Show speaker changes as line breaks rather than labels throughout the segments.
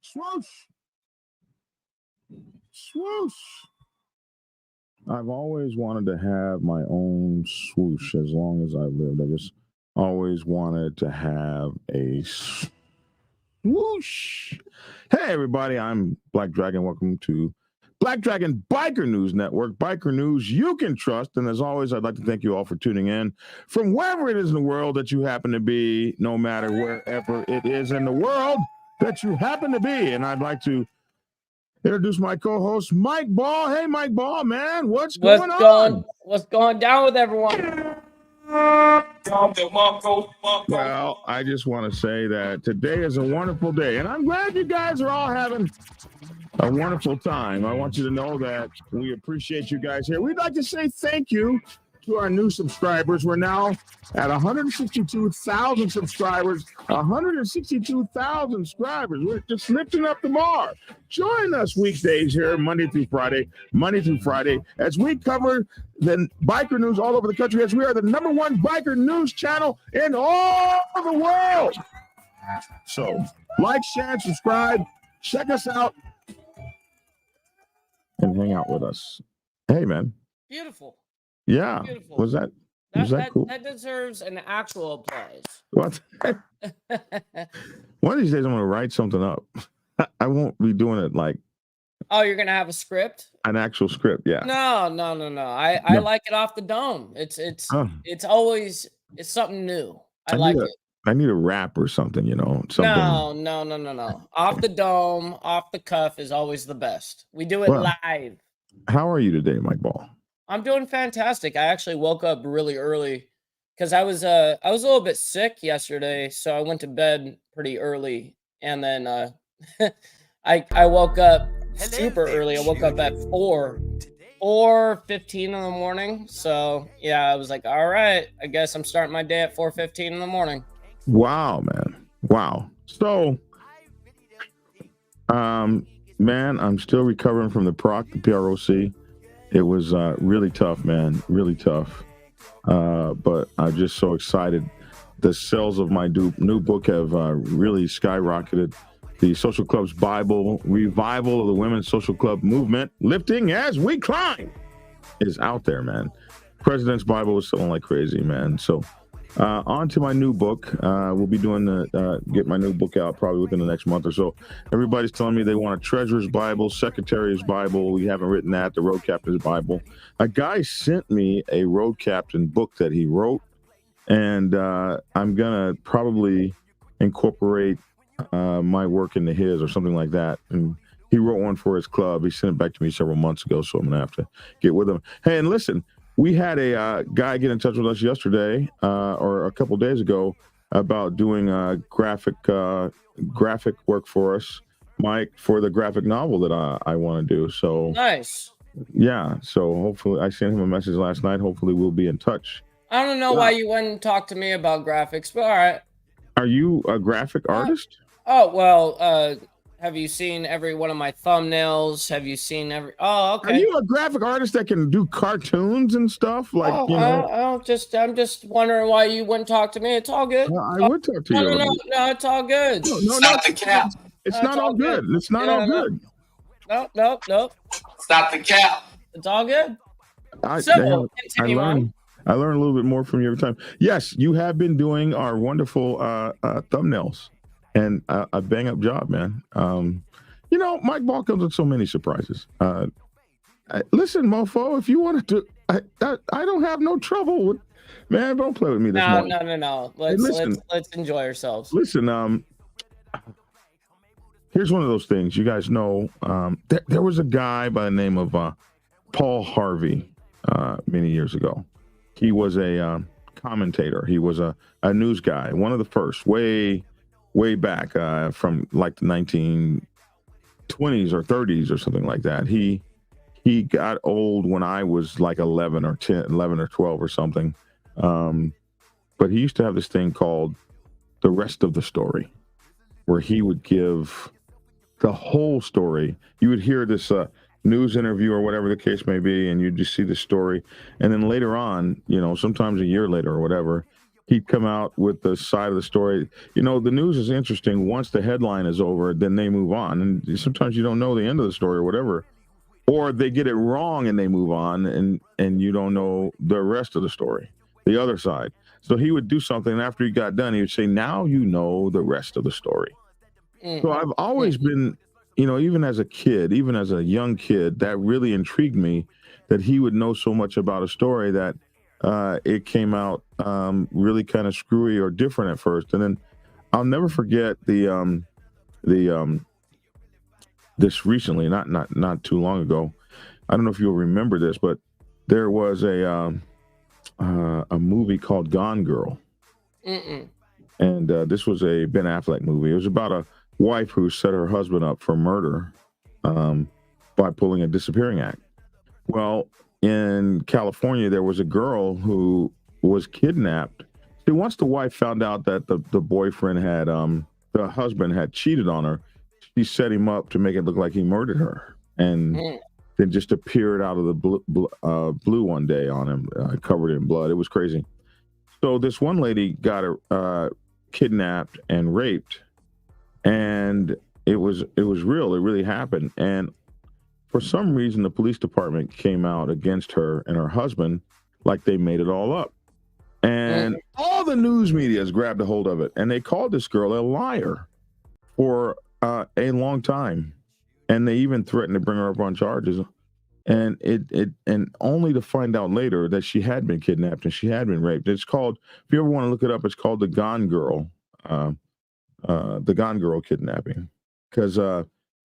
Swoosh. Swoosh. I've always wanted to have my own swoosh as long as I've lived. I just always wanted to have a swoosh. Hey, everybody, I'm Black Dragon. Welcome to Black Dragon Biker News Network, biker news you can trust. And as always, I'd like to thank you all for tuning in from wherever it is in the world that you happen to be, no matter wherever it is in the world that you happen to be. And I'd like to introduce my co-host, Mike Ball. Hey, Mike Ball, man, what's going on?
What's going down with everyone?
Well, I just want to say that today is a wonderful day, and I'm glad you guys are all having a wonderful time. I want you to know that we appreciate you guys here. We'd like to say thank you to our new subscribers. We're now at 162,000 subscribers. 162,000 subscribers. We're just lifting up the bar. Join us weekdays here, Monday through Friday, as we cover the biker news all over the country, as we are the #1 biker news channel in all the world. So, like, share, and subscribe. Check us out and hang out with us. Hey, man.
Beautiful.
Yeah.
Beautiful.
Was that cool?
That deserves an actual applause.
What? One of these days, I'm going to write something up. I won't be doing it like.
Oh, you're going to have a script?
An actual script, yeah.
No. I like it off the dome. It's always something new. I like it.
I need a rap or something, something.
No. Off the dome, off the cuff is always the best. We do it live.
How are you today, Mike Ball?
I'm doing fantastic. I actually woke up really early because I was a little bit sick yesterday, so I went to bed pretty early, and then I woke up super early. I woke up at 4:15 in the morning. So yeah, I was like, all right, I guess I'm starting my day at 4:15 in the morning.
Wow, man. Wow. So, man, I'm still recovering from the PROC. It was really tough, man. Really tough. But I'm just so excited. The sales of my new book have really skyrocketed. The Social Club's Bible, Revival of the Women's Social Club Movement, Lifting as We Climb, is out there, man. President's Bible is selling like crazy, man. So on to my new book. We'll be doing get my new book out probably within the next month or so. Everybody's telling me they want a Treasurer's Bible, Secretary's Bible. We haven't written that. The Road Captain's Bible. A guy sent me a Road Captain book that he wrote, and I'm gonna probably incorporate my work into his or something like that. And he wrote one for his club. He sent it back to me several months ago, so I'm gonna have to get with him. Hey, and listen. We had a guy get in touch with us yesterday or a couple days ago about doing graphic work for us, Mike, for the graphic novel that I want to do. So
nice.
Yeah. So hopefully, I sent him a message last night. Hopefully, we'll be in touch.
I don't know why you wouldn't talk to me about graphics, but all right.
Are you a graphic artist?
Oh, well, have you seen every one of my thumbnails? Have you seen every? Oh, okay.
Are you a graphic artist that can do cartoons and stuff? Like,
I'm just wondering why you wouldn't talk to me. It's all good.
I would talk to you.
No, it's all good.
No, stop the cap. It's not all good. It's not all good.
No.
Stop the cap.
It's all good.
I learn a little bit more from you every time. Yes, you have been doing our wonderful thumbnails. And a bang up job, man. Mike Ball comes with so many surprises. Listen, mofo, if you want to, I don't have no trouble with. Man, don't play with me this morning.
No. Let's enjoy ourselves.
Listen, here's one of those things. You guys know, there was a guy by the name of Paul Harvey many years ago. He was a commentator. He was a news guy, one of the first, way back from like the 1920s or 30s or something like that. He got old when I was like 11 or 12 or something. But he used to have this thing called The Rest of the Story, where he would give the whole story. You would hear this news interview or whatever the case may be, and you just see the story, and then later on, sometimes a year later or whatever, he'd come out with the side of the story. The news is interesting. Once the headline is over, then they move on, and sometimes you don't know the end of the story or whatever, or they get it wrong and they move on, and you don't know the rest of the story, the other side. So he would do something, and after he got done, he would say, now you know the rest of the story. So
Mm,
I've always
mhm.
been, even as a kid, even as a young kid, that really intrigued me, that he would know so much about a story that it came out really kind of screwy or different at first. And then I'll never forget the this recently, not too long ago. I don't know if you'll remember this, but there was a movie called Gone Girl,
Mm-mm.
and this was a Ben Affleck movie. It was about a wife who set her husband up for murder um, by pulling a disappearing act. Well, in California, there was a girl who was kidnapped. See, once the wife found out that the boyfriend had the husband had cheated on her, she set him up to make it look like he murdered her, and
Mm.
then just appeared out of the blue one day on him, covered in blood. It was crazy. So this one lady got kidnapped and raped, and it was real. It really happened. And for some reason, the police department came out against her and her husband, like they made it all up.
Mm.
And all the news media has grabbed a hold of it, and they called this girl a liar for a long time, and they even threatened to bring her up on charges. And and only to find out later that she had been kidnapped and she had been raped. It's called, if you ever want to look it up, it's called uh, the Gone Girl kidnapping, because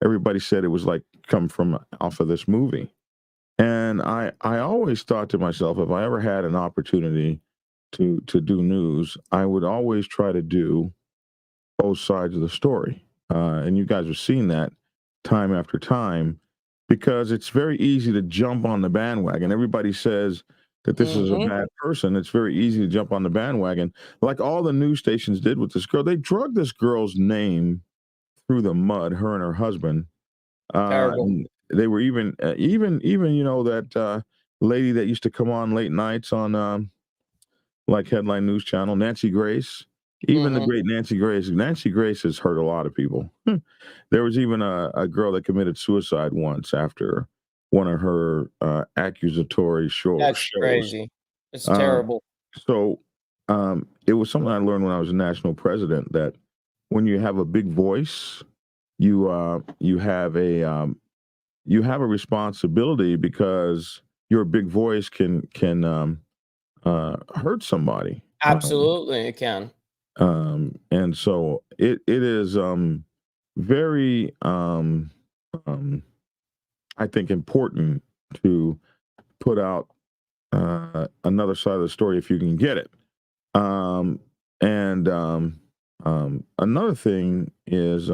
everybody said it was like come from off of this movie. And I always thought to myself, if I ever had an opportunity to do news, I would always try to do both sides of the story. And you guys have seen that time after time, because it's very easy to jump on the bandwagon. Everybody says that this is a
Mhm.
bad person. It's very easy to jump on the bandwagon, like all the news stations did with this girl. They drug this girl's name through the mud, her and her husband.
Terrible.
And they were even that lady that used to come on late nights on like Headline News Channel, Nancy Grace. Even the
Mhm.
great Nancy Grace. Nancy Grace has hurt a lot of people. There was even a girl that committed suicide once after one of her accusatory
That's
shows.
crazy. It's
Uh,
terrible.
so it was something I learned when I was a national president, that when you have a big voice, you have a responsibility, because your big voice can hurt somebody.
Absolutely, it can.
And so it is very um, I think important to put out another side of the story if you can get it. And another thing is,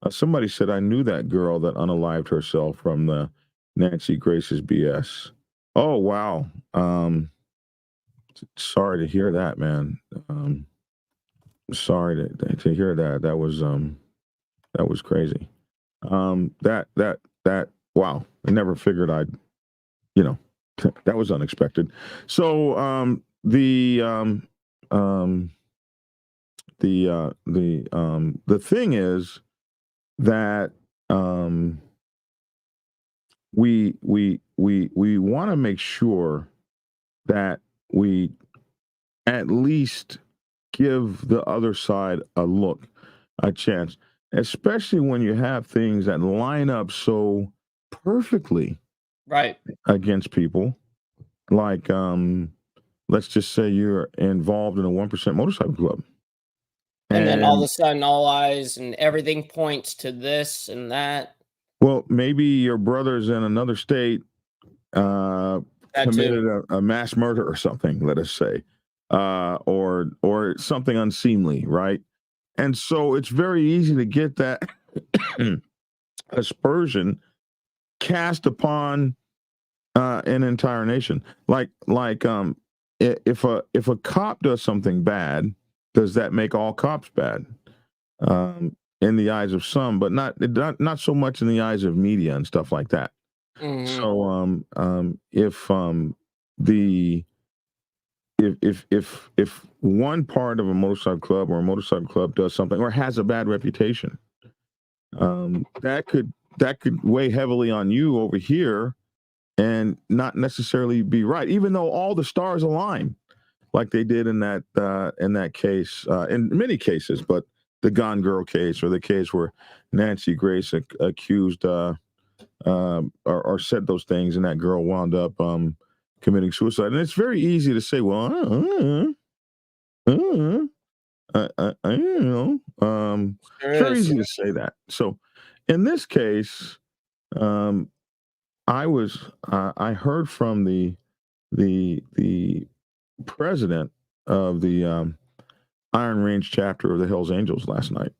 somebody said, I knew that girl that unalived herself from the Nancy Grace's BS. Oh wow. Sorry to hear that, man. Sorry to hear that. That was crazy. That wow. I never figured I'd, you know, that was unexpected. So um the thing is that um we want to make sure that we at least give the other side a look, a chance, especially when you have things that line up so perfectly
Right.
against people. Like, let's just say you're involved in a 1% motorcycle club.
And then all of
And
a sudden, all eyes and everything points to this and that.
well, maybe your brother's in another state,
That too.
committed a mass murder or something, let us say, or something unseemly, right? And so it's very easy to get that aspersion cast upon an entire nation. If a cop does something bad, does that make all cops bad? in the eyes of some, but not so much in the eyes of media and stuff like that.
Hmm.
So if the if one part of a motorcycle club or a motorcycle club does something or has a bad reputation, that could weigh heavily on you over here and not necessarily be right, even though all the stars align like they did in that case, in many cases, but the Gone Girl case or the case where Nancy Grace accused or said those things, and that girl wound up committing suicide. And it's very easy to say, well, you know,
Sure
it's very
is.
easy to say that. So, in this case, um, I heard from the president of the Iron Range chapter of the Hells Angels last night.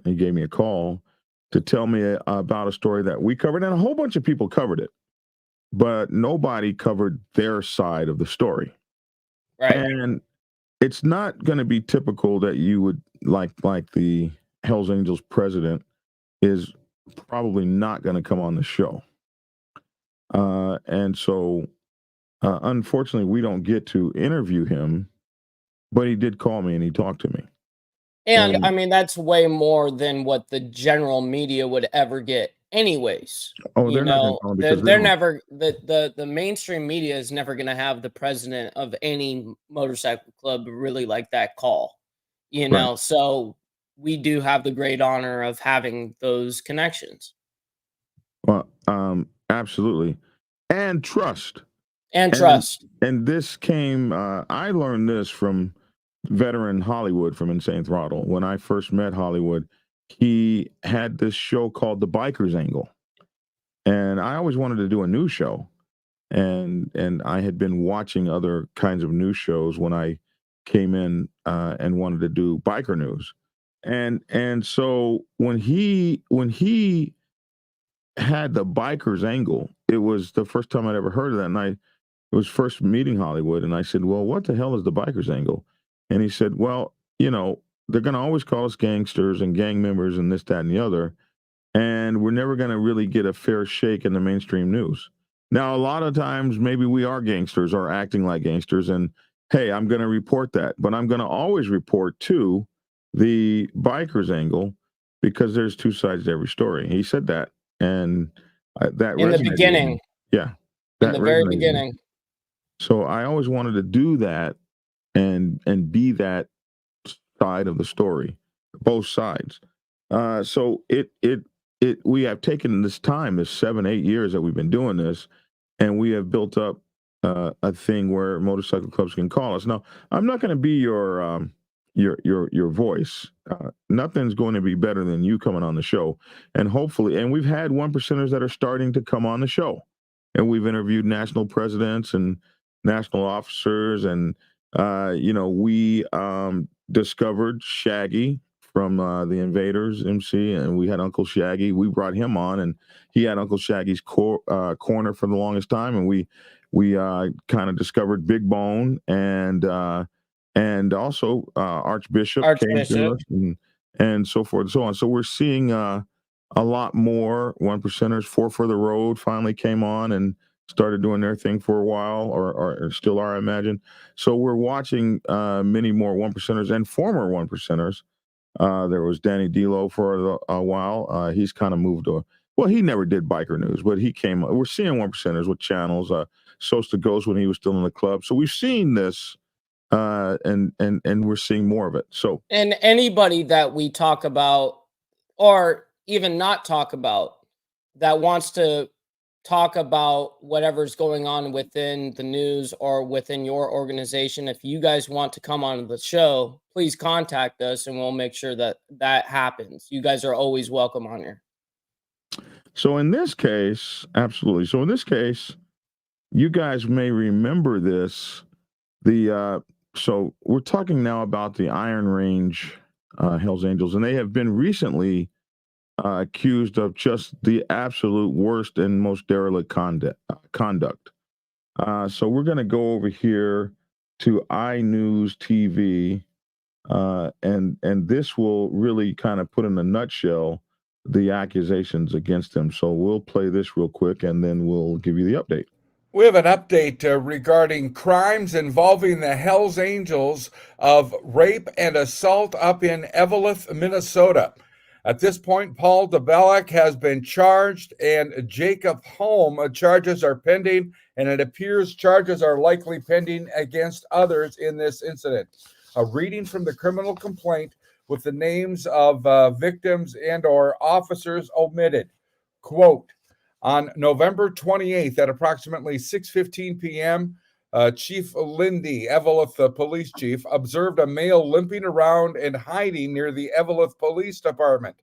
He gave me a call to tell me about a story that we covered, and a whole bunch of people covered it, but nobody covered their side of the story.
Right.
And it's not going to be typical that you would like the Hells Angels president is probably not going to come on the show. And so, unfortunately, we don't get to interview him, but he did call me and he talked to me.
And I
And
mean, that's way more than what the general media would ever get anyways.
oh,
You
they're not going to
know,
call him
they're,
because they
they're
don't.
never the mainstream media is never going to have the president of any motorcycle club really like that call. You
Right.
know, so we do have the great honor of having those connections
Well, absolutely, and trust,
and
and
trust.
this came. I learned this from veteran Hollywood from Insane Throttle. When I first met Hollywood, he had this show called The Biker's Angle, and I always wanted to do a news show, and I had been watching other kinds of news shows when I came in and wanted to do biker news, and so when he had the biker's angle. It was the first time I'd ever heard of that. And it was first meeting Hollywood. And I said, well, what the hell is the biker's angle? And he said, well, they're going to always call us gangsters and gang members and this, that, and the other. And we're never going to really get a fair shake in the mainstream news. Now, a lot of times, maybe we are gangsters or acting like gangsters. And hey, I'm going to report that. But I'm going to always report to the biker's angle because there's two sides to every story. He said that. And that
In the
resonated with me.
beginning,
Yeah,
in
that
the very
resonated with me.
beginning.
So I always wanted to do that and be that side of the story, both sides. So it we have taken this time, this 7-8 years that we've been doing this, and we have built up a thing where motorcycle clubs can call us. Now, I'm not going to be your voice. Nothing's going to be better than you coming on the show, and hopefully, and we've had one percenters that are starting to come on the show, and we've interviewed national presidents and national officers, and we discovered Shaggy from the Invaders MC, and we had Uncle Shaggy. We brought him on, and he had Uncle Shaggy's corner for the longest time, and we kind of discovered Big Bone and also Archbishop came to
Archbishop.
us, and so forth and so on. So we're seeing a lot more one percenters. Four for the Road finally came on and started doing their thing for a while, or still are, I imagine. So we're watching many more one percenters and former one percenters. There was Danny D'Lo for a while. He's kind of moved to, well, he never did biker news, but he came. We're seeing one percenters with channels. Sosta Ghost when he was still in the club. So we've seen this, and we're seeing more of it. So
And anybody that we talk about or even not talk about that wants to talk about whatever's going on within the news or within your organization, if you guys want to come on the show, please contact us and we'll make sure that that happens. You guys are always welcome on here.
so in this case, absolutely. So in this case, you guys may remember this. So we're talking now about the Iron Range Hells Angels, and they have been recently accused of just the absolute worst and most derelict conduct. So we're going to go over here to iNews TV, And this will really kind of put in a nutshell the accusations against him. So we'll play this real quick, and then we'll give you the update.
We have an update regarding crimes involving the Hells Angels of rape and assault up in Eveleth, Minnesota. At this point, Paul DeBellick has been charged, and Jacob Holm charges are pending, and it appears charges are likely pending against others in this incident. A reading from the criminal complaint with the names of victims and or officers omitted. Quote, on November 28th at approximately 6:15 p.m., Chief Lindy, Eveleth police chief, observed a male limping around and hiding near the Eveleth Police Department.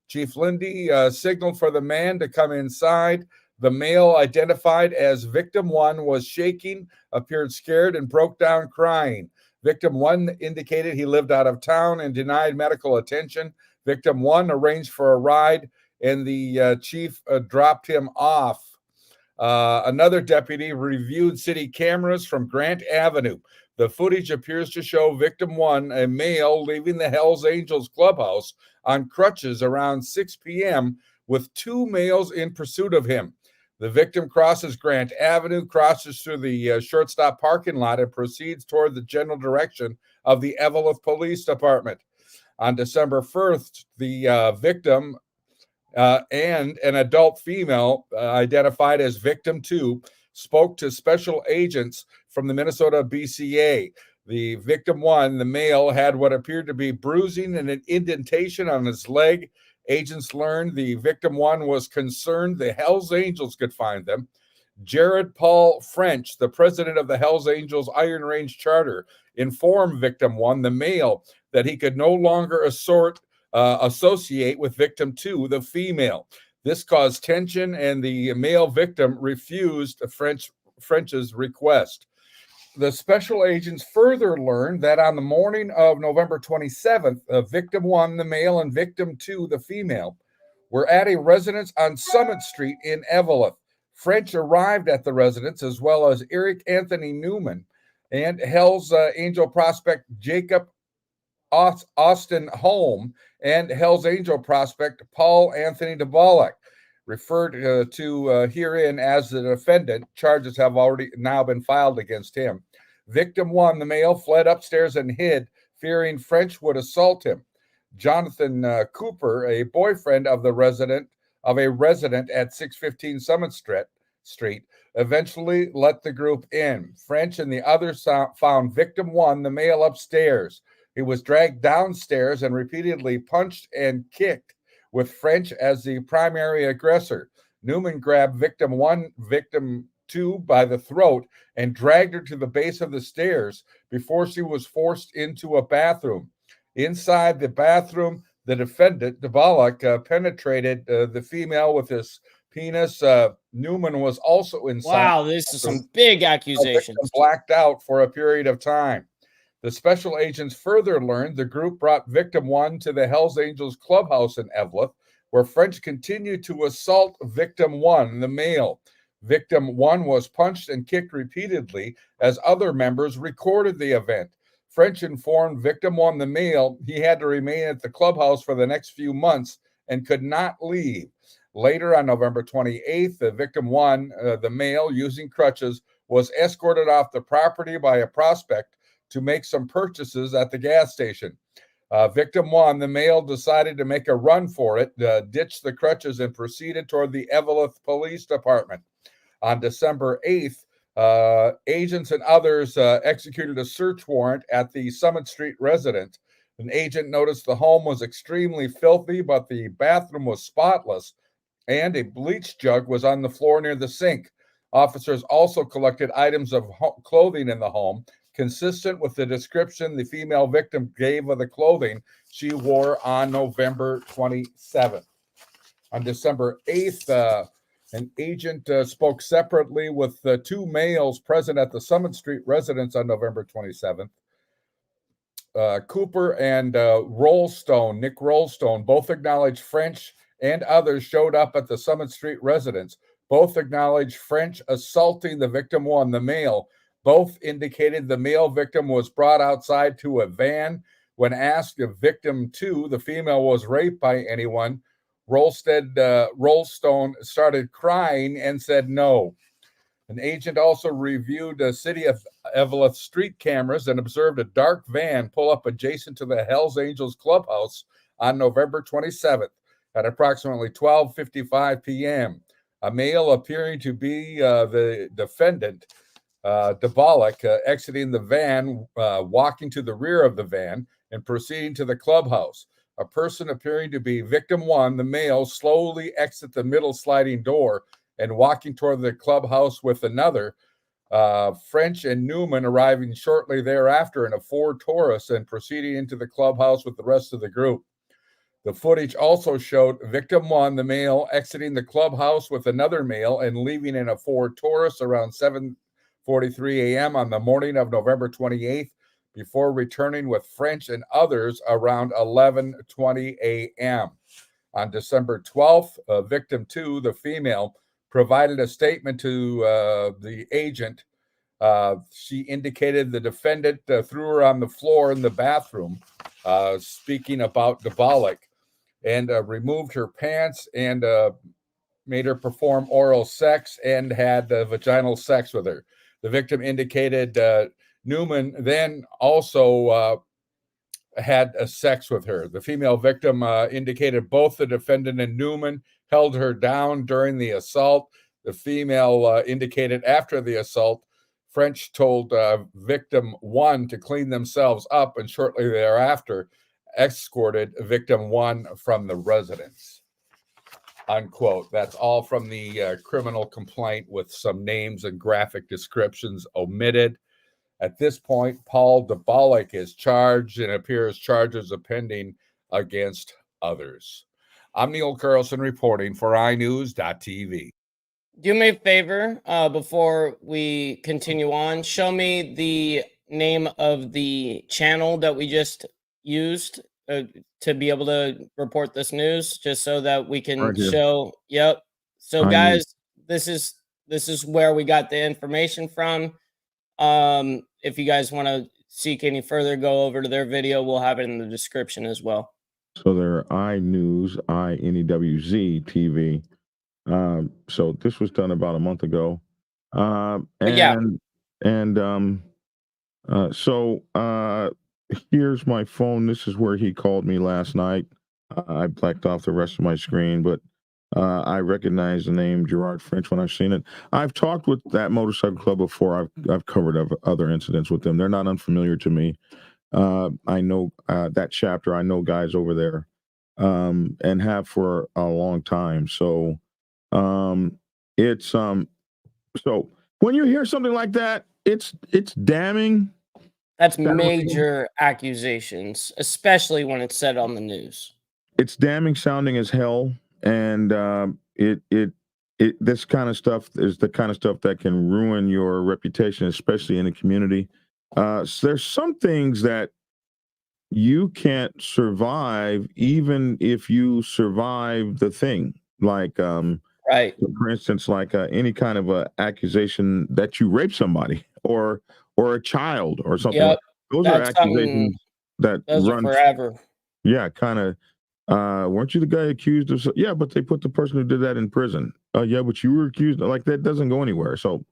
Chief Lindy signaled for the man to come inside. The male, identified as Victim 1, was shaking, appeared scared, and broke down crying. Victim 1 indicated he lived out of town and denied medical attention. Victim 1 arranged for a ride, and the chief dropped him off. Another deputy reviewed city cameras from Grant Avenue. The footage appears to show Victim 1, a male, leaving the Hells Angels clubhouse on crutches around 6 p.m. with two males in pursuit of him. The victim crosses Grant Avenue, crosses through the shortstop parking lot, and proceeds toward the general direction of the Eveleth Police Department. On December 1st, the victim and an adult female identified as Victim 2 spoke to special agents from the Minnesota BCA. The Victim 1, the male, had what appeared to be bruising and an indentation on his leg. Agents learned the Victim 1 was concerned the Hells Angels could find them. Jared Paul French, the president of the Hells Angels Iron Range Charter, informed Victim 1, the male, that he could no longer associate with Victim 2, the female. This caused tension, and the male victim refused French's request. The special agents further learned that on the morning of November 27th, Victim 1, the male, and Victim 2, the female, were at a residence on Summit Street in Eveleth. French arrived at the residence, as well as Eric Anthony Newman and Hells Angel prospect Jacob Austin Holm and Hells Angel prospect Paul Anthony DeBellick, referred to herein as the defendant. Charges have already now been filed against him. Victim 1, the male, fled upstairs and hid, fearing French would assault him. Jonathan Cooper, a boyfriend of a resident at 615 Summit Street, eventually let the group in. French and the others found Victim 1, the male, upstairs. He was dragged downstairs and repeatedly punched and kicked, with French as the primary aggressor. Newman grabbed Victim 1, Victim 2 by the throat and dragged her to the base of the stairs before she was forced into a bathroom. Inside the bathroom, the defendant, DeBellick, penetrated the female with his penis. Newman was also inside.
Wow, this is some big accusations.
Blacked out for a period of time. The special agents further learned the group brought Victim 1 to the Hells Angels clubhouse in Eveleth, where French continued to assault Victim 1, the male. Victim 1 was punched and kicked repeatedly as other members recorded the event. French informed Victim 1, the male, he had to remain at the clubhouse for the next few months and could not leave. Later, on November 28th, the Victim 1, the male, using crutches, was escorted off the property by a prospect to make some purchases at the gas station. Victim 1, the male, decided to make a run for it, ditched the crutches, and proceeded toward the Eveleth Police Department. On December 8th, agents and others executed a search warrant at the Summit Street residence. An agent noticed the home was extremely filthy, but the bathroom was spotless, and a bleach jug was on the floor near the sink. Officers also collected items of clothing in the home, consistent with the description the female victim gave of the clothing she wore on November 27th. On December 8th, an agent spoke separately with the two males present at the Summit Street residence on November 27th. Cooper and Nick Rollstone, both acknowledged French and others showed up at the Summit Street residence. Both acknowledged French assaulting the Victim 1, the male. Both indicated the male victim was brought outside to a van. When asked if victim 2, the female, was raped by anyone, Rollstone started crying and said no. An agent also reviewed the city of Eveleth street cameras and observed a dark van pull up adjacent to the Hells Angels clubhouse on November 27th at approximately 12:55 p.m. A male appearing to be the defendant, Dabalik, exiting the van, walking to the rear of the van, and proceeding to the clubhouse. A person appearing to be victim 1, the male, slowly exit the middle sliding door and walking toward the clubhouse with another, French and Newman, arriving shortly thereafter in a Ford Taurus and proceeding into the clubhouse with the rest of the group. The footage also showed victim 1, the male, exiting the clubhouse with another male and leaving in a Ford Taurus around 7:43 a.m. on the morning of November 28th, before returning with French and others around 11:20 a.m. On December 12th, victim 2, the female, provided a statement to the agent. She indicated the defendant threw her on the floor in the bathroom, speaking about Dabalik, and removed her pants and made her perform oral sex and had vaginal sex with her. The victim indicated Newman then also had sex with her. The female victim indicated both the defendant and Newman held her down during the assault. The female indicated after the assault, French told victim 1 to clean themselves up, and shortly thereafter escorted victim 1 from the residence. Unquote. That's all from the criminal complaint, with some names and graphic descriptions omitted. At this point, Paul Dabalik is charged, and appears charges are pending against others. I'm Neil Carlson reporting for iNews.tv.
Do me a favor before we continue on. Show me the name of the channel that we just used to be able to report this news, just so that we can
Right here.
show. Yep. So,
I
guys, this is where we got the information from. If you guys want to seek any further, go over to their video. We'll have it in the description as well.
So they're iNews, INEWZ TV. So this was done about a month ago. Here's my phone. This is where he called me last night. I blacked off the rest of my screen, but I recognize the name Gerard French when I've seen it. I've talked with that motorcycle club before. I've covered other incidents with them. They're not unfamiliar to me. I know that chapter. I know guys over there, and have for a long time. So it's so when you hear something like that, it's damning.
That's major accusations, especially when it's said on the news.
It's damning sounding as hell, and this kind of stuff is the kind of stuff that can ruin your reputation, especially in the community. So there's some things that you can't survive, even if you survive the thing. Like,
right.
For instance, like any kind of a accusation that you raped somebody or a child or something.
Yep.
Those are accusations that run
forever.
Yeah, kind of. Weren't you the guy accused of? Yeah, but they put the person who did that in prison. Yeah, but you were accused. Like that doesn't go anywhere. So,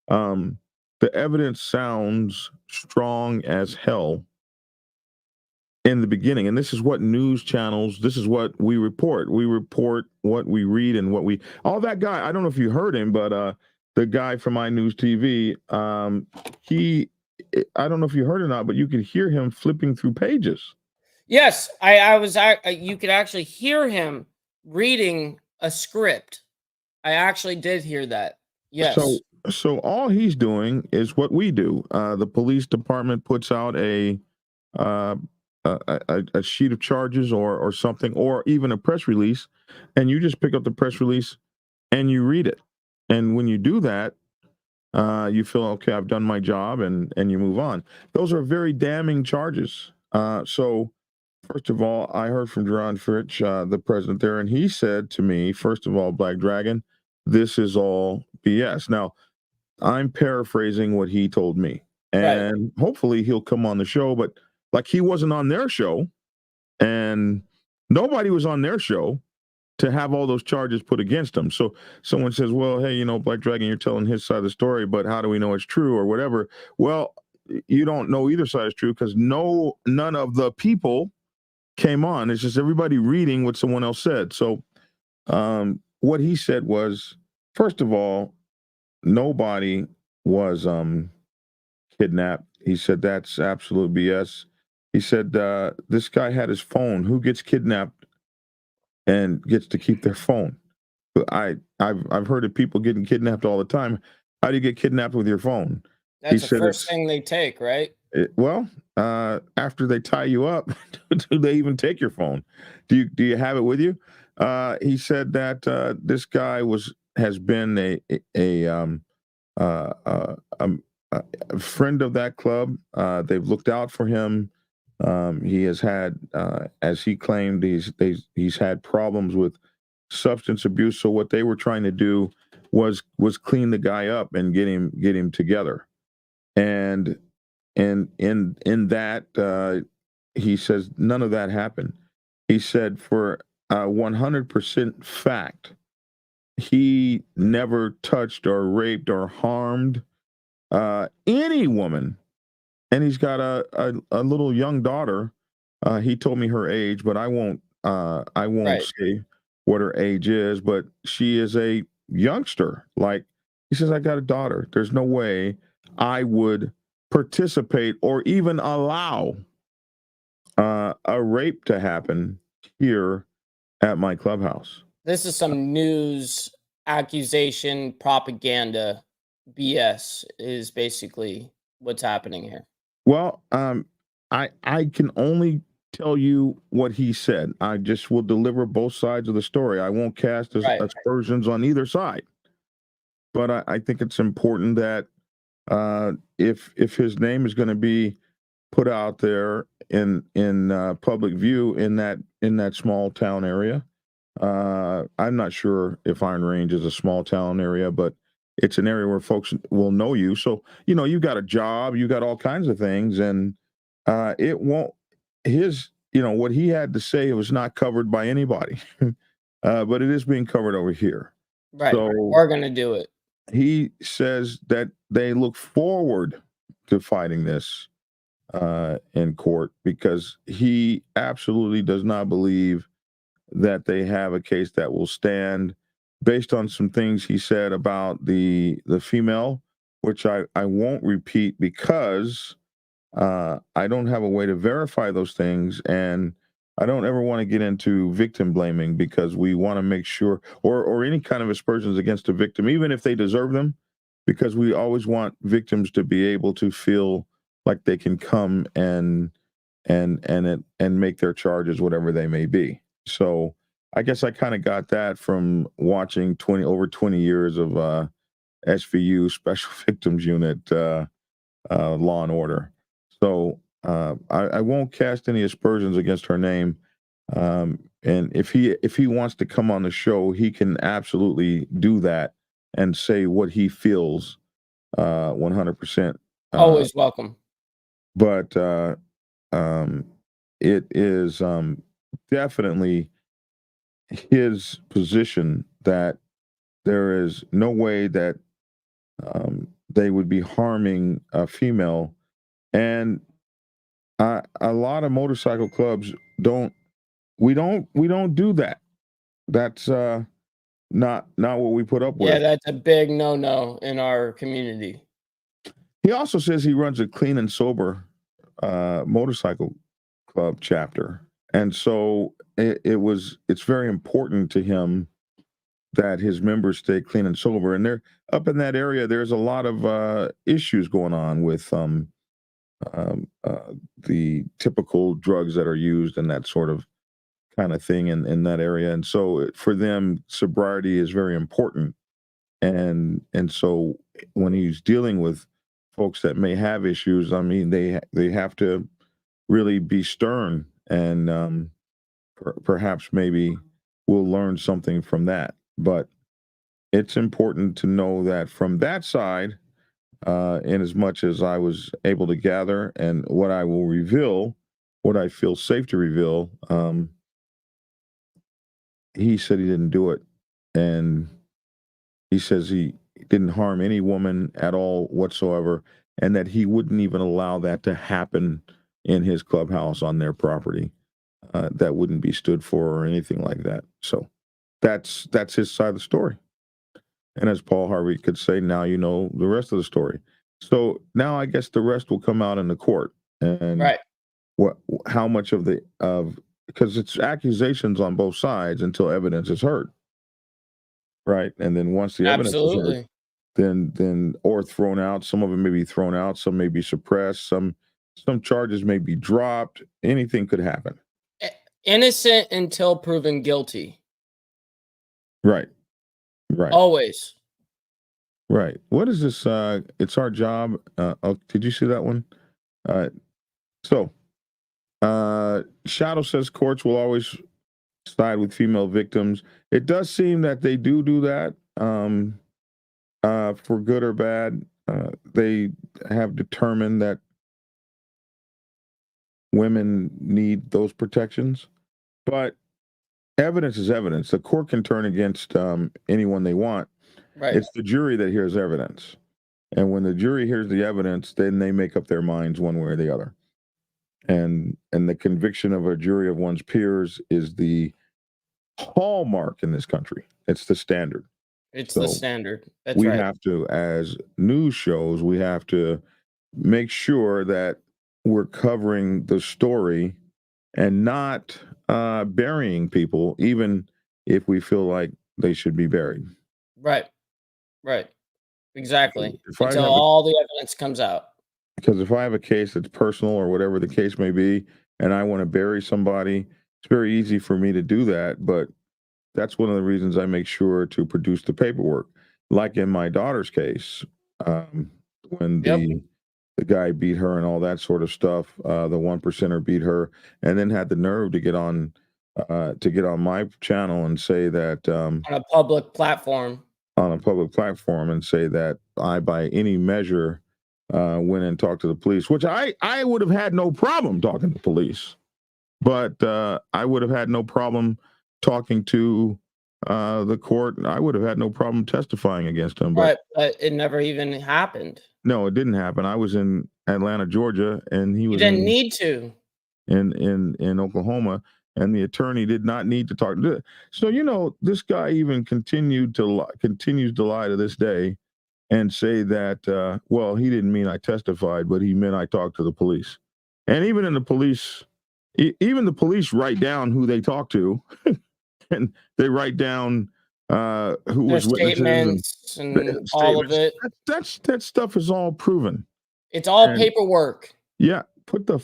the evidence sounds strong as hell in the beginning, and this is what news channels. This is what we report. We report what we read and what we. All that guy. I don't know if you heard him, but the guy from iNews TV. I don't know if you heard or not, but you could hear him flipping through pages.
Yes, you could actually hear him reading a script. I actually did hear that. Yes.
So all he's doing is what we do. The police department puts out a sheet of charges or something, or even a press release, and you just pick up the press release and you read it. And when you do that, you feel, okay, I've done my job, and you move on. Those are very damning charges. So first of all, I heard from Gerard Fritch, the president there, and he said to me, first of all, Black Dragon, this is all BS. Now, I'm paraphrasing what he told me, and hopefully he'll come on the show, but Like he wasn't on their show, and nobody was on their show to have all those charges put against him. So someone says, well, hey, Black Dragon, you're telling his side of the story, but how do we know it's true or whatever? Well, you don't know either side is true because none of the people came on. It's just everybody reading what someone else said. So what he said was, first of all, nobody was kidnapped. He said that's absolute BS. He said this guy had his phone. Who gets kidnapped and gets to keep their phone? I've heard of people getting kidnapped all the time. How do you get kidnapped with your phone?
That's the first thing they take, right?
After they tie you up, do they even take your phone? Do you have it with you? He said that this guy has been a friend of that club. They've looked out for him. He has had, as he claimed, he's had problems with substance abuse. So what they were trying to do was clean the guy up and get him together. And in that, he says none of that happened. He said for 100% fact, he never touched or raped or harmed any woman. And he's got a little young daughter. He told me her age, but I won't
Right.
say what her age is, but she is a youngster. Like he says, I got a daughter. There's no way I would participate or even allow a rape to happen here at my clubhouse.
This is some news accusation propaganda BS is basically what's happening here.
Well, I can only tell you what he said. I just will deliver both sides of the story. I won't cast
Right.
aspersions on either side. But I think it's important that if his name is going to be put out there in public view in that small town area, I'm not sure if Iron Range is a small town area, but it's an area where folks will know you. So, you got a job, you got all kinds of things, and it won't, what he had to say was not covered by anybody, but it is being covered over here.
Right.
So
We're going to do it.
he says that they look forward to fighting this in court because he absolutely does not believe that they have a case that will stand based on some things he said about the female, which I won't repeat because I don't have a way to verify those things, and I don't ever want to get into victim blaming because we want to make sure, or any kind of aspersions against a victim, even if they deserve them, because we always want victims to be able to feel like they can come and make their charges, whatever they may be. So I guess I kind of got that from watching over 20 years of SVU Special Victims Unit Law and Order. So I won't cast any aspersions against her name. And if he wants to come on the show, he can absolutely do that and say what he feels 100%.
Always welcome.
But it is definitely his position that there is no way that they would be harming a female, and a lot of motorcycle clubs don't do that. That's not what we put up with.
Yeah, that's a big no in our community.
He also says he runs a clean and sober motorcycle club chapter, and so it's very important to him that his members stay clean and sober. And they're up in that area. There's a lot of issues going on with the typical drugs that are used and that sort of kind of thing in that area. And so for them, sobriety is very important. And so when he's dealing with folks that may have issues, I mean, they have to really be stern, and perhaps maybe we'll learn something from that. But it's important to know that from that side, in as much as I was able to gather, and what I will reveal, what I feel safe to reveal. He said he didn't do it, and he says he didn't harm any woman at all whatsoever, and that he wouldn't even allow that to happen in his clubhouse on their property. That wouldn't be stood for or anything like that. So that's his side of the story. And as Paul Harvey could say, now you know the rest of the story. So now I guess the rest will come out in the court, and
Right.
what, how much of because it's accusations on both sides until evidence is heard, right? And then once the evidence is heard,
Absolutely.
then or thrown out. Some of it may be thrown out. Some may be suppressed. Some charges may be dropped. Anything could happen.
Innocent until proven guilty.
Right. Right.
Always.
Right. What is this? It's our job. Oh, did you see that one? So, Shadow says courts will always side with female victims. It does seem that they do that, for good or bad. They have determined that women need those protections, but evidence is evidence. The court can turn against anyone they want.
Right.
It's the jury that hears evidence. And when the jury hears the evidence, then they make up their minds one way or the other. And the conviction of a jury of one's peers is the hallmark in this country. It's the standard.
It's
So
the standard. That's
we
right.
have to, as news shows, we have to make sure that we're covering the story and not burying people, even if we feel like they should be buried.
Right. Right. Exactly.
If I
Until
have
all the evidence comes out.
Because if I have a case that's personal or whatever the case may be, and I want to bury somebody, it's very easy for me to do that. But that's one of the reasons I make sure to produce the paperwork. Like in my daughter's case, when
Yep.
the guy beat her and all that sort of stuff, the 1%er beat her, and then had the nerve to get on my channel and say that
On a public platform.
on a public platform and say that I, by any measure, went and talked to the police, which I would have had no problem talking to police, but I would have had no problem talking to the court. I would have had no problem testifying against him.
Right. But it never even happened.
No, it didn't happen. I was in Atlanta, Georgia, and he
You
was
didn't need to.
in Oklahoma, and the attorney did not need to talk. So this guy even continues to lie to this day and say that, well, he didn't mean I testified, but he meant I talked to the police. And even in the police, even the police write down who they talk to, and they write down who
Their
was witnesses
statements and all of it.
That stuff is all proven.
It's all
And
paperwork.
yeah, put the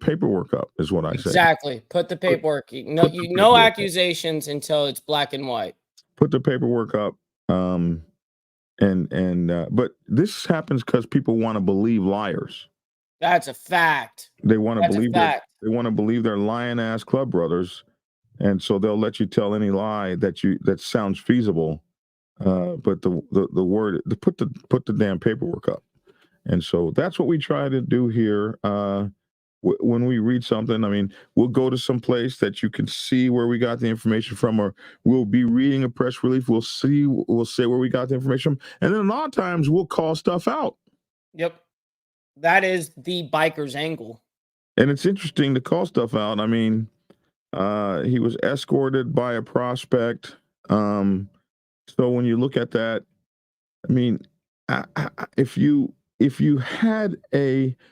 paperwork up is what I say.
Exactly. Put the paperwork. No accusations until it's black and white.
Put the paperwork up. But this happens because people want to believe liars.
That's a fact.
They want to
That's a
believe
fact.
they want to believe their lying ass club brothers, and so they'll let you tell any lie that sounds feasible. But the word put the damn paperwork up, and so that's what we try to do here. When we read something, I mean, we'll go to some place that you can see where we got the information from, or we'll be reading a press release. We'll say where we got the information from, and then a lot of times we'll call stuff out.
Yep. That is the biker's angle.
And it's interesting to call stuff out. I mean, he was escorted by a prospect. So when you look at that, I mean, if you had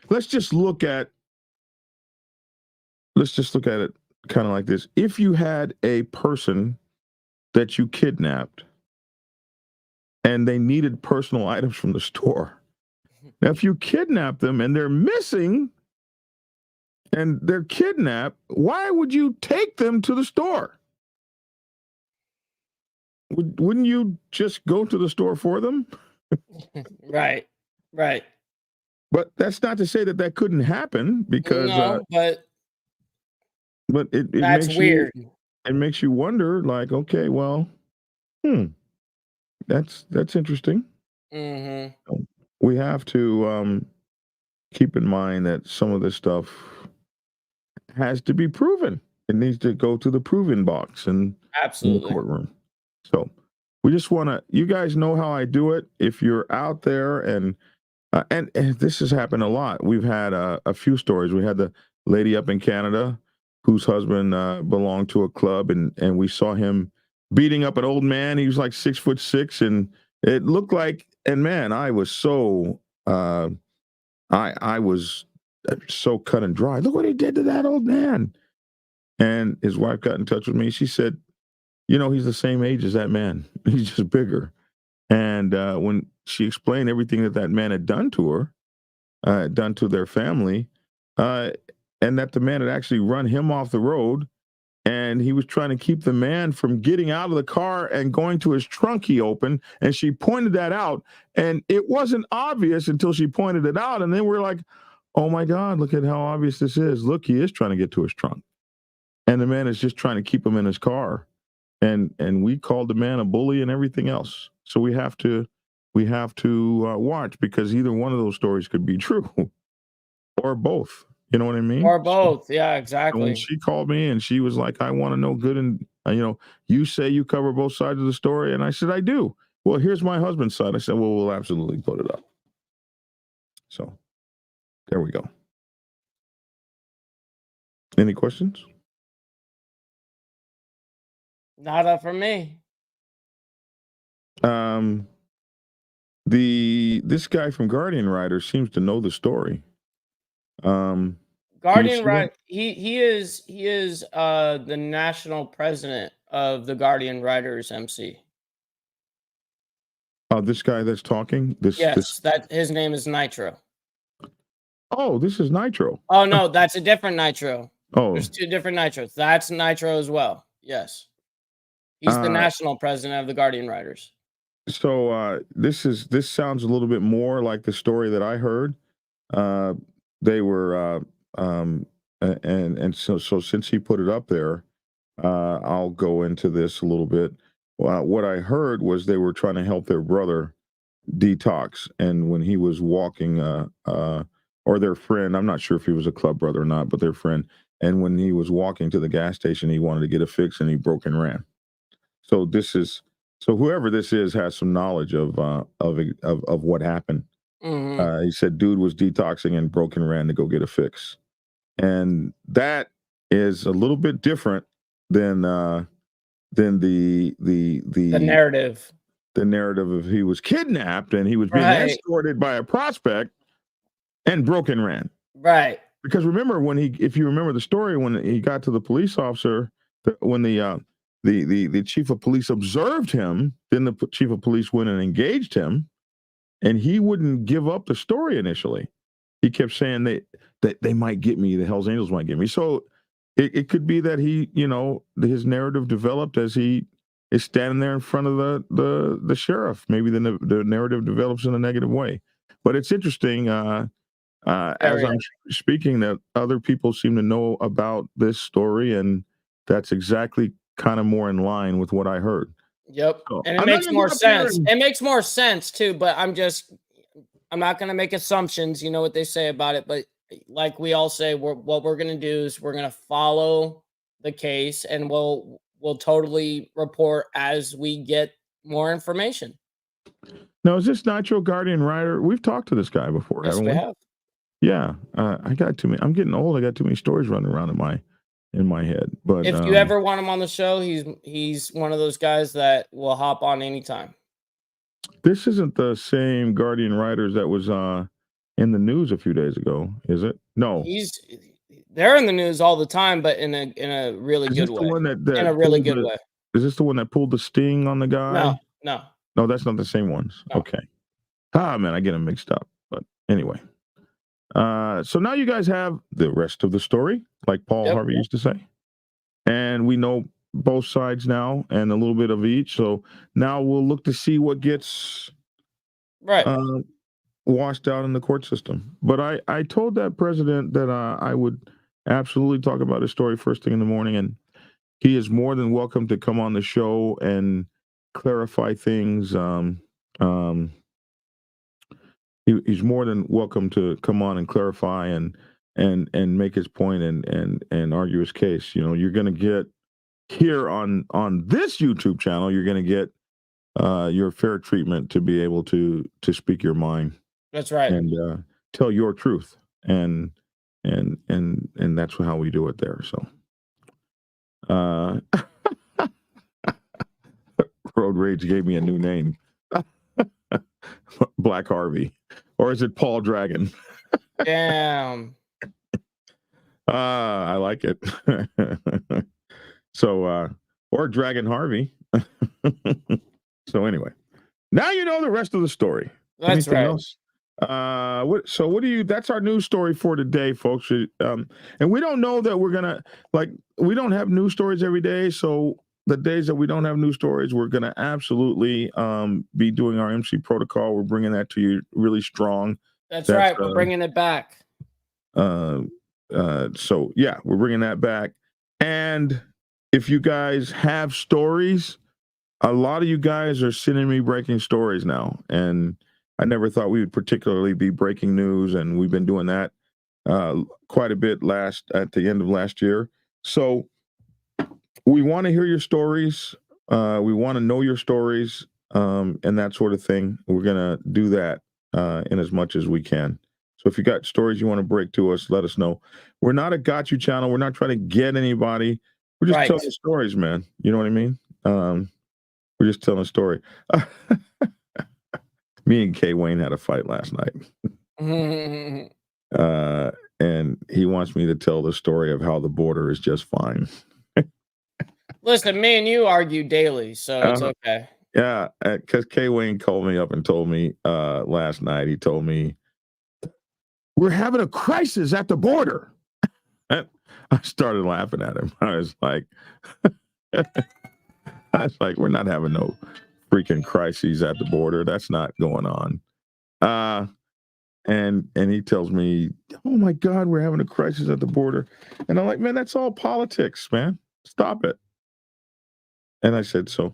let's just look at it kind of like this. If you had a person that you kidnapped and they needed personal items from the store, now if you kidnap them and they're missing and they're kidnapped, why would you take them to the store? Wouldn't you just go to the store for them?
Right.
But that's not to say that couldn't happen, because
no,
but it
that's
makes
weird.
It makes you wonder, like, okay, well, that's interesting.
Mm-hmm.
we have to keep in mind that some of this stuff has to be proven. It needs to go to the proving box and in the
Absolutely.
courtroom. So we just want to, you guys know how I do it. If you're out there and this has happened a lot. We've had a few stories. We had the lady up in Canada whose husband belonged to a club, and we saw him beating up an old man. He was like 6'6", and it looked like. And man, I was so I was so cut and dry. Look what he did to that old man. And his wife got in touch with me. She said, he's the same age as that man. He's just bigger. And when she explained everything that man had done to her, done to their family, uh, and that the man had actually run him off the road, and he was trying to keep the man from getting out of the car and going to his trunk he opened, and she pointed that out, and it wasn't obvious until she pointed it out, and then we're like, oh my God, look at how obvious this is. Look, he is trying to get to his trunk, and the man is just trying to keep him in his car, and we called the man a bully and everything else. So we have to watch, because either one of those stories could be true or both. You know what I mean?
Or
So,
both. Yeah,
and when
exactly.
she called me and she was like, I want to know good and you say you cover both sides of the story, and I said I do. Well, here's my husband's side. I said, well, we'll absolutely put it up. So there we go. Any questions?
Not up for me.
This guy from Guardian Rider seems to know the story. Can you
Guardian
see that?
Right. He is the national president of the Guardian Writers MC.
This guy that's talking. This.
Yes, that his name is Nitro.
Oh, this is Nitro.
Oh no, that's a different Nitro.
Oh,
There's two different Nitros. That's Nitro as well. Yes. He's the
uh,
national president of the Guardian Writers.
so this sounds a little bit more like the story that I heard. Uh, they were and so since he put it up there, I'll go into this a little bit. What I heard was they were trying to help their brother detox, and when he was walking, or their friend, I'm not sure if he was a club brother or not, but their friend, and when he was walking to the gas station, he wanted to get a fix, and he broke and ran. So whoever this is has some knowledge of what happened.
Mhm.
He said dude was detoxing and broke and ran to go get a fix, and that is a little bit different than the the
The
the
narrative.
the narrative of he was kidnapped and he was being
Right.
escorted by a prospect and broke and ran.
Right.
Because remember if you remember the story, when he got to the police officer, when the chief of police observed him, then the chief of police went and engaged him, and he wouldn't give up the story initially. He kept saying that they might get me, the Hells Angels might get me. So it could be that his narrative developed as he is standing there in front of the sheriff. Maybe the narrative develops in a negative way. But it's interesting, as
Very.
I'm speaking, that other people seem to know about this story, and that's exactly kind of more in line with what I heard.
Yep.
So
And it
I'm not
makes
gonna
more
get up there
sense.
and
It makes more sense too, but I'm not going to make assumptions. You know what they say about it, but like we all say, what we're going to do is we're going to follow the case, and we'll totally report as we get more information.
now, is this Nitro Guardian Rider? We've talked to this guy before,
Yes,
haven't
we
we?
have.
Yeah, I got too many. I'm getting old. I got too many stories running around in my head. But
If you ever want him on the show, he's one of those guys that will hop on anytime.
this isn't the same Guardian Riders that was in the news a few days ago, is it? No.
They're in the news all the time, but in a really
Is
good
this the
way.
one that
In a
that
really
pulled
good
the?
way.
Is this the one that pulled the sting on the
No,
guy?
no,
No, that's not the same ones.
no.
Okay. Ah, man, I get them mixed up. But anyway, so now you guys have the rest of the story, like Paul
Yep.
Harvey used to say, and we know both sides now and a little bit of each. So now we'll look to see what gets
Right.
uh, washed out in the court system. But I told that president that I would absolutely talk about his story first thing in the morning, and he is more than welcome to come on the show and clarify things. Um, he's more than welcome to come on and clarify and make his point and argue his case. You know, you're going to get here on this YouTube channel, you're going to get your fair treatment to be able to speak your mind.
That's right.
And tell your truth, and that's how we do it there. So Road Rage gave me a new name. Black Harvey, or is it Paul Dragon?
Damn.
I like it. So or Dragon Harvey. So anyway, now you know the rest of the story.
That's
Anything
right.
else? What do you, that's our news story for today, folks. And we don't know that we're gonna, like, we don't have news stories every day, so the days that we don't have news stories, we're gonna absolutely be doing our MC protocol. We're bringing that to you really strong.
That's right. We're bringing it back.
So yeah, we're bringing that back. And if you guys have stories, a lot of you guys are sending me breaking stories now, and I never thought we would particularly be breaking news, and we've been doing that quite a bit at the end of last year. So we want to hear your stories. We want to know your stories, and that sort of thing. We're gonna do that in as much as we can. So if you got stories you want to break to us, let us know. We're not a got you channel. We're not trying to get anybody. We're just telling stories, man. You know what I mean? We're just telling a story. Me and K Wayne had a fight last night. And he wants me to tell the story of how the border is just fine.
Listen, me and you argue daily, so it's okay.
Yeah, because K Wayne called me up and told me last night, he told me, we're having a crisis at the border. I started laughing at him. I was like, we're not having no freaking crises at the border. That's not going on. And he tells me, oh my God, we're having a crisis at the border. And I'm like, man, that's all politics, man. Stop it. And I said, so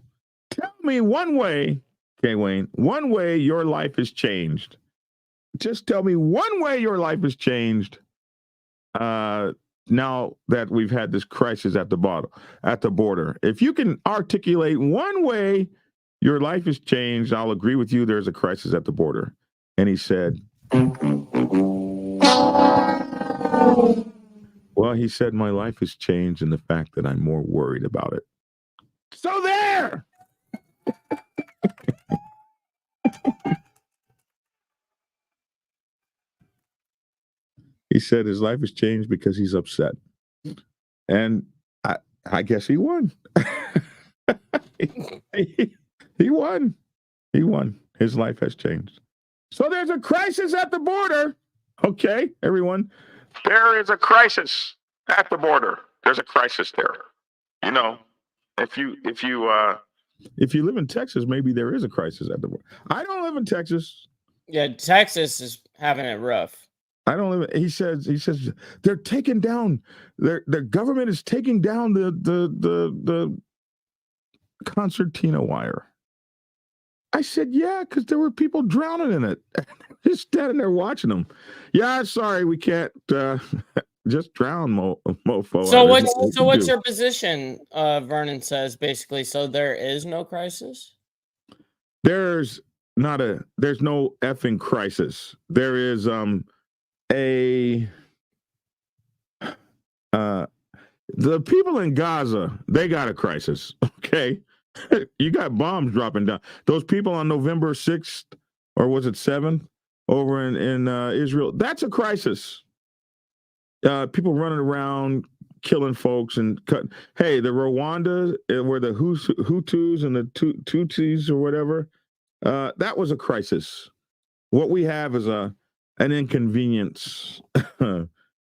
tell me one way, K Wayne, one way your life has changed. Just tell me one way your life has changed now that we've had this crisis at the border. If you can articulate one way your life has changed, I'll agree with you. There's a crisis at the border. And he said, well, he said, my life has changed in the fact that I'm more worried about it. So there. He said his life has changed because he's upset. And I guess he won. He won. He won. His life has changed. So there's a crisis at the border. Okay, everyone. There is a crisis at the border. There's a crisis there. You know, if you live in Texas, maybe there is a crisis at the border. I don't live in Texas.
Yeah, Texas is having it rough.
I don't live. He says they're taking down. Their government is taking down the concertina wire. I said, yeah, because there were people drowning in it. Just standing there watching them. Yeah, sorry, we can't just drown mofo.
So what's your position? Vernon says basically. So there is no crisis.
There's no effing crisis. There is the people in Gaza, they got a crisis. Okay. You got bombs dropping down. Those people on November 6th, or was it 7th, over in Israel, that's a crisis. People running around killing folks and cutting. Hey, the Rwanda, where the Hutus and the Tutsis or whatever, that was a crisis. What we have is an inconvenience at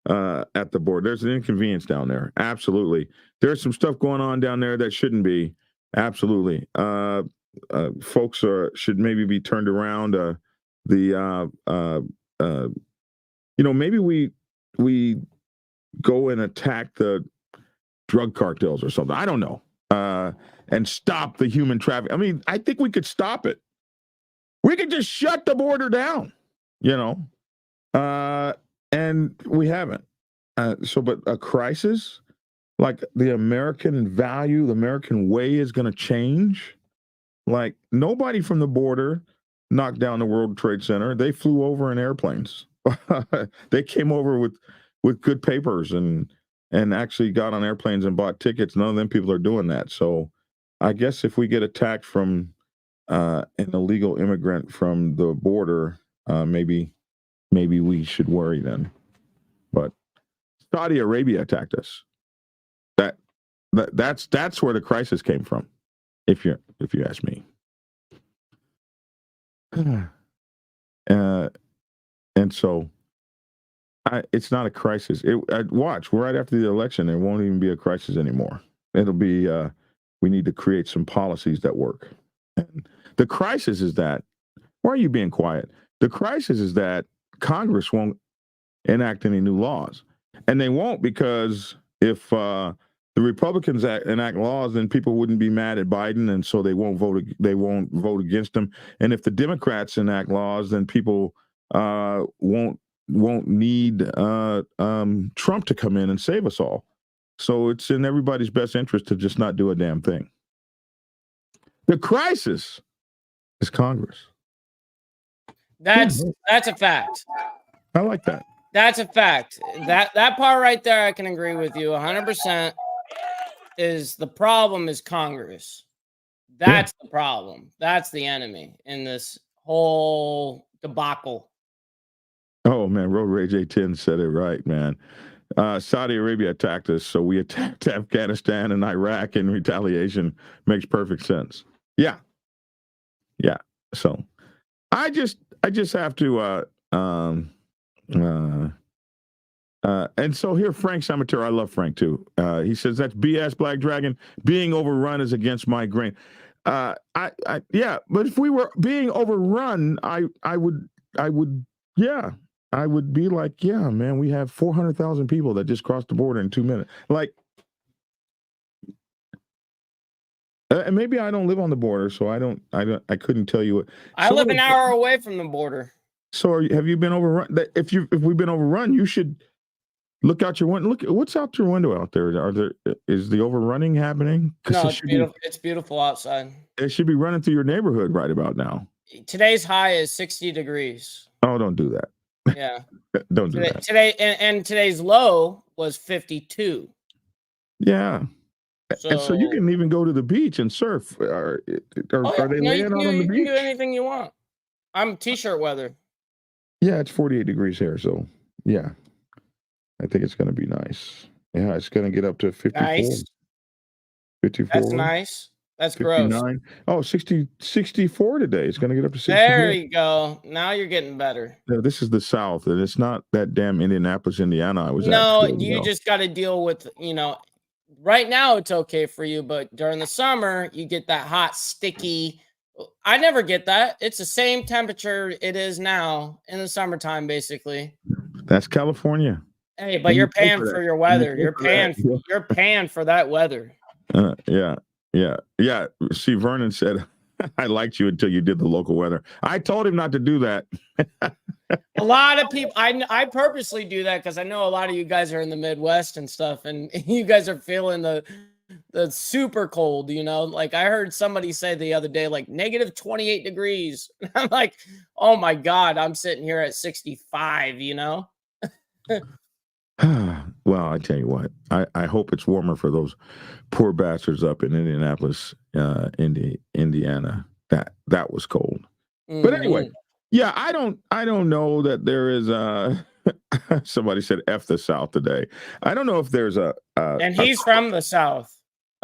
the border. There's an inconvenience down there. Absolutely. There's some stuff going on down there that shouldn't be. Absolutely. Folks should maybe be turned around. Maybe we go and attack the drug cartels or something. I don't know. And stop the human trafficking. I mean, I think we could stop it. We could just shut the border down. you know, and we haven't. But a crisis, like the American value, the American way is going to change. Like nobody from the border knocked down the World Trade Center. They flew over in airplanes. They came over with good papers and actually got on airplanes and bought tickets. None of them people are doing that. So I guess if we get attacked from an illegal immigrant from the border, maybe we should worry then. But Saudi Arabia attacked us. That's where the crisis came from. If you ask me. And so it's not a crisis. Watch, right after the election, there won't even be a crisis anymore. It'll be we need to create some policies that work. And the crisis is that, why are you being quiet? The crisis is that Congress won't enact any new laws. And they won't because if the Republicans enact laws, then people wouldn't be mad at Biden, and so they won't vote against them. And if the Democrats enact laws, then people won't need Trump to come in and save us all. So it's in everybody's best interest to just not do a damn thing. The crisis is Congress.
That's a fact.
I like that.
That's a fact. That part right there, I can agree with you 100%. Is the problem is Congress. That's the problem. That's the enemy in this whole debacle.
Oh man, Road Rage A10 said it right, man. Saudi Arabia attacked us, so we attacked Afghanistan and Iraq in retaliation. Makes perfect sense. Yeah. So I just have to and so here, Frank Samater, I love Frank too. He says that's BS, Black Dragon. Being overrun is against my grain. But if we were being overrun, I would be like, yeah, man, we have 400,000 people that just crossed the border in 2 minutes. Like, and maybe I don't live on the border, so I couldn't tell you what.
I live an hour away from the border.
So have you been overrun? If we've been overrun, you should look out your window. Look, what's out your window out there? Is the overrunning happening?
No, it's beautiful. It's beautiful outside.
It should be running through your neighborhood right about now.
Today's high is 60 degrees.
Oh, don't do that.
Yeah.
Don't do that.
Today and today's low was 52.
Yeah. And so you can even go to the beach and surf. Are they laying out on the beach?
You can do anything you want. I'm t-shirt weather.
Yeah, it's 48 degrees here, so yeah. I think it's going to be nice. Yeah, it's going to get up to 54.
Nice.
54.
That's nice. That's 59. Gross.
Oh, 64 today. It's going to get up to 60.
There you go. Now you're getting better.
Yeah, this is the South, and it's not that damn Indianapolis, Indiana I was at.
No, you just got to deal with, right now it's okay for you, but during the summer, you get that hot, sticky. I never get that. It's the same temperature it is now in the summertime, basically.
That's California.
Hey, but you're paying for your weather. You're paying for that weather.
Yeah. See, Vernon said, I liked you until you did the local weather. I told him not to do that.
A lot of people, I purposely do that because I know a lot of you guys are in the Midwest and stuff, and you guys are feeling the super cold, Like I heard somebody say the other day, like negative 28 degrees. I'm like, oh my God, I'm sitting here at 65,
Well, I tell you what, I hope it's warmer for those poor bastards up in Indianapolis, Indiana. That was cold. Mm-hmm. But anyway, yeah, I don't know that there is somebody said F the South today. I don't know if there's
and he's from the South.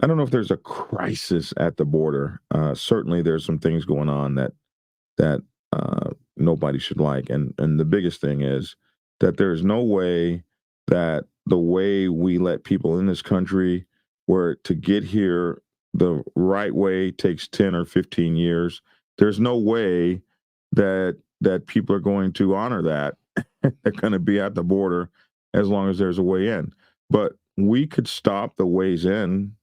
I don't know if there's a crisis at the border. Certainly there's some things going on that nobody should like. And the biggest thing is that there's no way that the way we let people in this country, where to get here the right way takes 10 or 15 years, there's no way that people are going to honor that. They're going to be at the border as long as there's a way in. But we could stop the ways in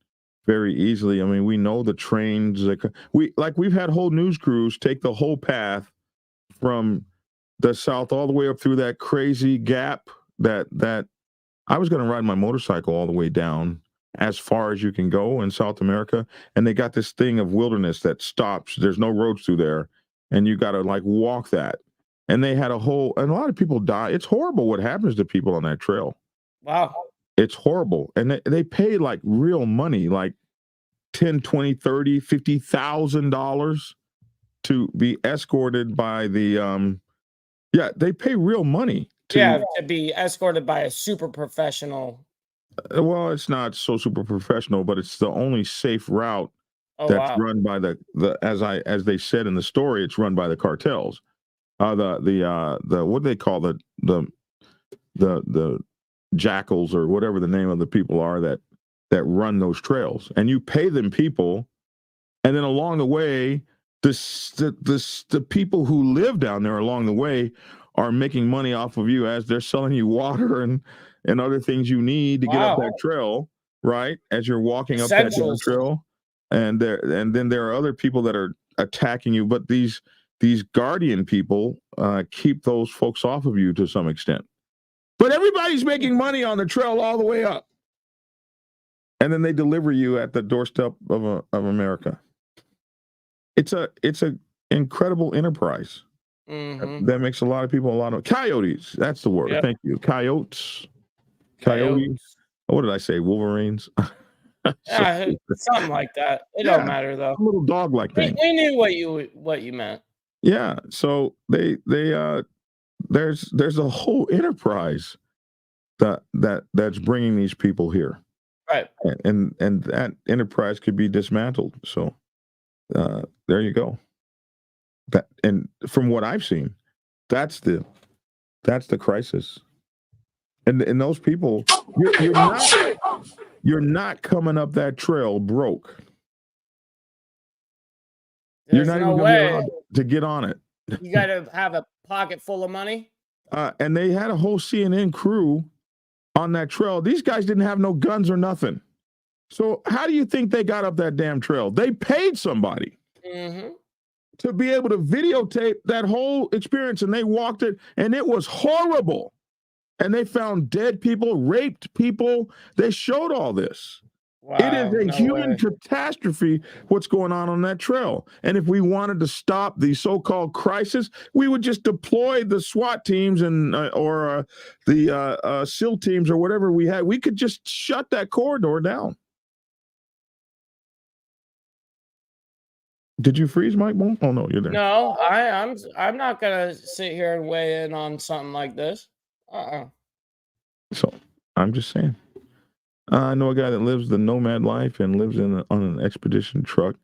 very easily. I mean, we know the trains. We've had whole news crews take the whole path from the South all the way up through that crazy gap that I was going to ride my motorcycle all the way down as far as you can go in South America. And they got this thing of wilderness that stops. There's no roads through there. And you got to like walk that. And they had and a lot of people die. It's horrible what happens to people on that trail.
Wow.
It's horrible. And they pay like real money, like 10, 20, 30, $50,000 to be escorted by the, they pay real money.
To be escorted by a super professional.
Well, it's not so super professional, but it's the only safe route run by as they said in the story, it's run by the cartels. The what do they call the jackals or whatever the name of the people are that run those trails, and you pay them people, and then along the way, the people who live down there along the way are making money off of you as they're selling you water and other things you need to get up that trail, right? As you're walking up that trail, and then there are other people that are attacking you, but these guardian people keep those folks off of you to some extent. But everybody's making money on the trail all the way up, and then they deliver you at the doorstep of America. It's a incredible enterprise.
Mm-hmm.
That makes a lot of people a lot of coyotes. That's the word. Yep. Thank you. Coyotes. What did I say? Wolverines?
Something like that. It don't matter though.
A little dog-like thing.
We knew what you meant.
Yeah. So they there's a whole enterprise that's bringing these people here.
Right.
And that enterprise could be dismantled. So there you go. And from what I've seen, that's the crisis. And those people, you're not coming up that trail broke. You're not even allowed to get on it.
You got to have a pocket full of money.
And they had a whole CNN crew on that trail. These guys didn't have no guns or nothing. So how do you think they got up that damn trail? They paid somebody to be able to videotape that whole experience, and they walked it, and it was horrible. And they found dead people, raped people. They showed all this. Wow, it is a human catastrophe what's going on that trail. And if we wanted to stop the so-called crisis, we would just deploy the SWAT teams and or the SEAL teams or whatever we had. We could just shut that corridor down. Did you freeze, Mike? Oh no, you're there.
No, I'm not gonna sit here and weigh in on something like this.
So I'm just saying. I know a guy that lives the nomad life and lives on an expedition truck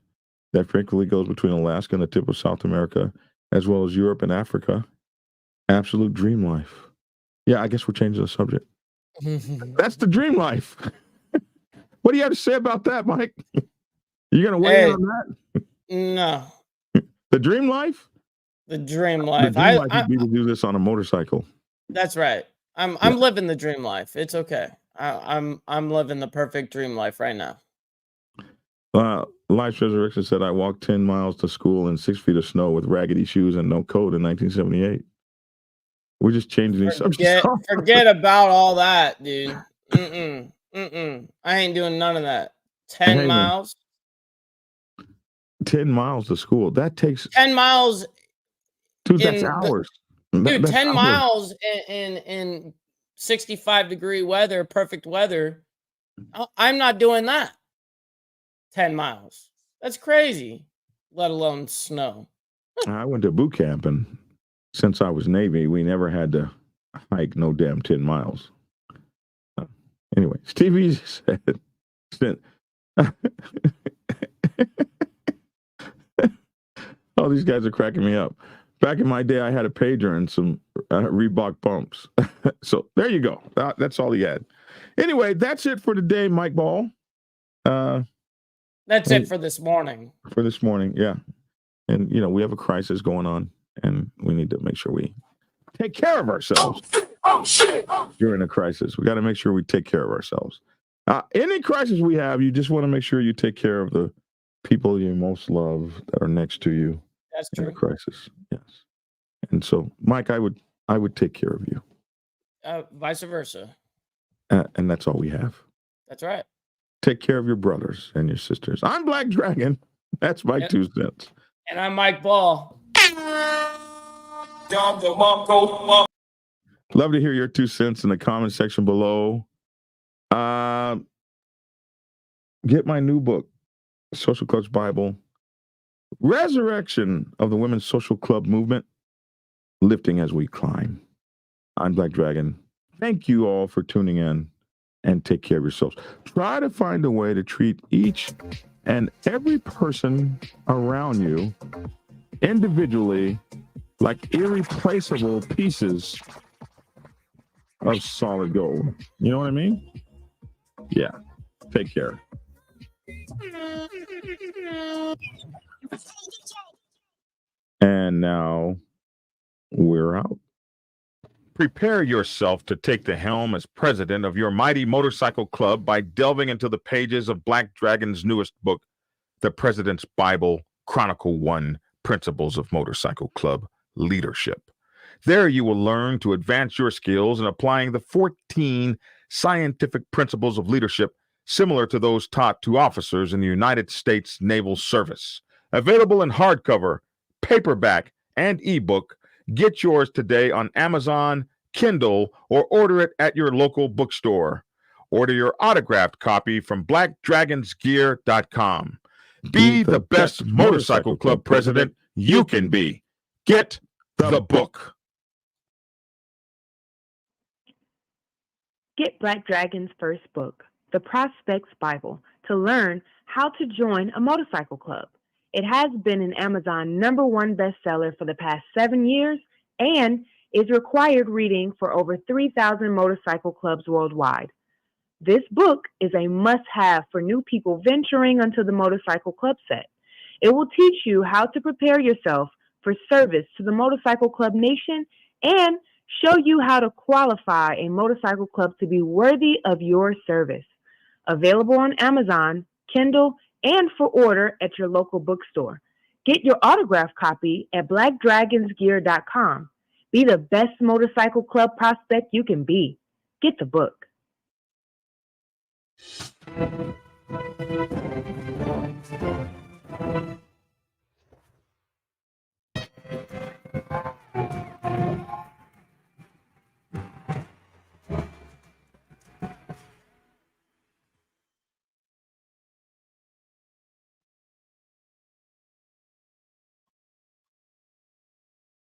that frequently goes between Alaska and the tip of South America, as well as Europe and Africa. Absolute dream life. Yeah, I guess we're changing the subject. That's the dream life. What do you have to say about that, Mike? You gonna weigh in on that?
No.
The dream life?
The dream life.
The dream life would be to do this on a motorcycle.
That's right. I'm living the dream life. It's okay. I'm living the perfect dream life right now.
Life's Resurrection said I walked 10 miles to school in 6 feet of snow with raggedy shoes and no coat in 1978. We're just changing these subjects.
Forget about all that, dude. I ain't doing none of that. 10 miles.
10 miles to school. That takes
10 miles.
Dude, that's hours.
Dude, 10 miles in 65-degree weather, perfect weather. I'm not doing that. 10 miles. That's crazy, let alone snow.
I went to boot camp, and since I was Navy, we never had to hike no damn 10 miles. Anyway, Stevie said, oh, these guys are cracking me up. Back in my day, I had a pager and some Reebok pumps. So there you go. That's all he had. Anyway, that's it for today, Mike Ball.
That's it for this morning.
For this morning, yeah. And, you know, we have a crisis going on, and we need to make sure we take care of ourselves during a crisis. We got to make sure we take care of ourselves. Any crisis we have, you just want to make sure you take care of the people you most love that are next to you.
That's true.
In a crisis, yes. And so, Mike, I would take care of you.
Vice versa.
And that's all we have.
That's right.
Take care of your brothers and your sisters. I'm Black Dragon. That's my 2 cents.
And I'm Mike Ball.
Love to hear your 2 cents in the comment section below. Get my new book, Social Club's Bible, Resurrection of the Women's Social Club Movement, Lifting as We Climb. I'm Black Dragon. Thank you all for tuning in, and take care of yourselves. Try to find a way to treat each and every person around you individually like irreplaceable pieces of solid gold. You know what I mean? Yeah. Take care. And now we're out. Prepare yourself to take the helm as president of your mighty motorcycle club by delving into the pages of Black Dragon's newest book, The President's Bible, Chronicle 1, Principles of Motorcycle Club Leadership. There you will learn to advance your skills in applying the 14 scientific principles of leadership similar to those taught to officers in the United States Naval Service. Available in hardcover, paperback, and ebook. Get yours today on Amazon, Kindle, or order it at your local bookstore. Order your autographed copy from blackdragonsgear.com. Be the best motorcycle club president you can be. Get the book.
Get Black Dragon's first book, The Prospect's Bible, to learn how to join a motorcycle club. It has been an Amazon #1 bestseller for the past 7 years and is required reading for over 3,000 motorcycle clubs worldwide. This book is a must-have for new people venturing onto the motorcycle club set. It will teach you how to prepare yourself for service to the motorcycle club nation and show you how to qualify a motorcycle club to be worthy of your service. Available on Amazon, Kindle, and for order at your local bookstore. Get your autographed copy at blackdragonsgear.com. Be the best motorcycle club prospect you can be. Get the book.